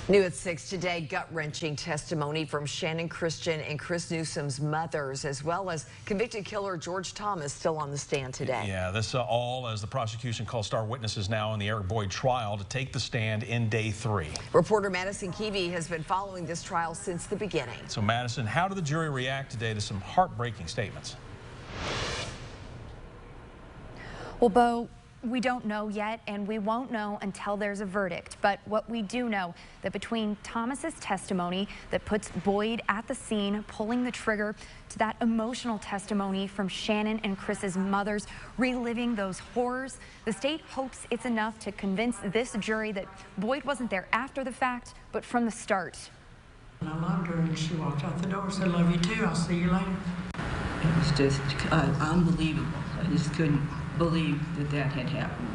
New at 6 today, gut-wrenching testimony from Shannon Christian and Christian-Newsom's mothers, as well as convicted killer George Thomas still on the stand today. Yeah, this all as the prosecution calls star witnesses now in the Eric Boyd trial to take the stand in day 3. Reporter Madison Keevy has been following this trial since the beginning. So Madison, how did the jury react today to some heartbreaking statements? Well, Bo, we don't know yet, and we won't know until there's a verdict. But what we do know, that between Thomas's testimony that puts Boyd at the scene, pulling the trigger, to that emotional testimony from Shannon and Chris's mothers, reliving those horrors, the state hopes it's enough to convince this jury that Boyd wasn't there after the fact, but from the start. I loved her, and she walked out the door and said, "Love you too, I'll see you later." It was just unbelievable. I just couldn't believe that had happened.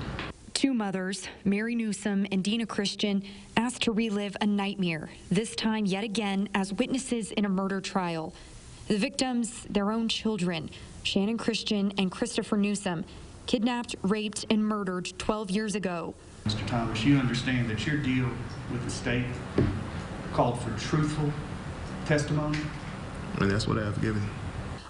Two mothers, Mary Newsom and Dina Christian, asked to relive a nightmare, this time yet again as witnesses in a murder trial. The victims, their own children, Shannon Christian and Christopher Newsom, kidnapped, raped, and murdered 12 years ago. Mr. Thomas, you understand that your deal with the state called for truthful testimony? And that's what I've given.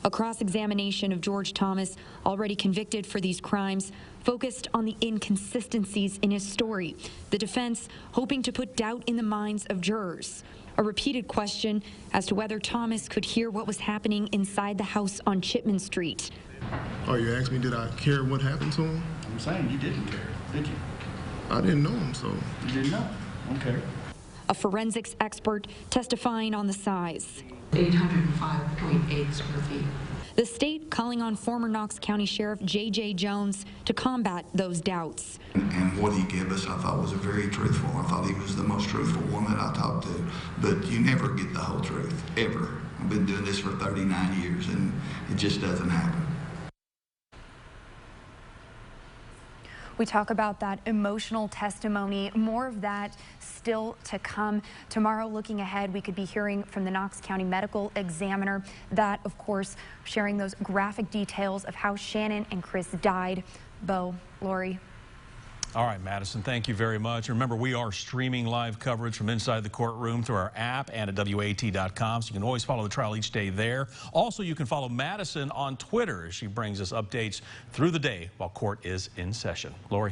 A cross-examination of George Thomas, already convicted for these crimes, focused on the inconsistencies in his story. The defense hoping to put doubt in the minds of jurors. A repeated question as to whether Thomas could hear what was happening inside the house on Chipman Street. Oh, you asked me, did I care what happened to him? I'm saying you didn't care, did you? I didn't know him, so. You didn't know? Okay. A forensics expert testifying on the size. 805.8 square feet. The state calling on former Knox County Sheriff J.J. Jones to combat those doubts. And what he gave us, I thought, was very truthful. I thought he was the most truthful one that I talked to. But you never get the whole truth, ever. I've been doing this for 39 years, and it just doesn't happen. We talk about that emotional testimony, more of that still to come. Tomorrow, looking ahead, we could be hearing from the Knox County Medical Examiner. That, of course, sharing those graphic details of how Shannon and Chris died. Bo, Lori. All right, Madison, thank you very much. Remember, we are streaming live coverage from inside the courtroom through our app and at WATE.com, so you can always follow the trial each day there. Also, you can follow Madison on Twitter as she brings us updates through the day while court is in session. Lori.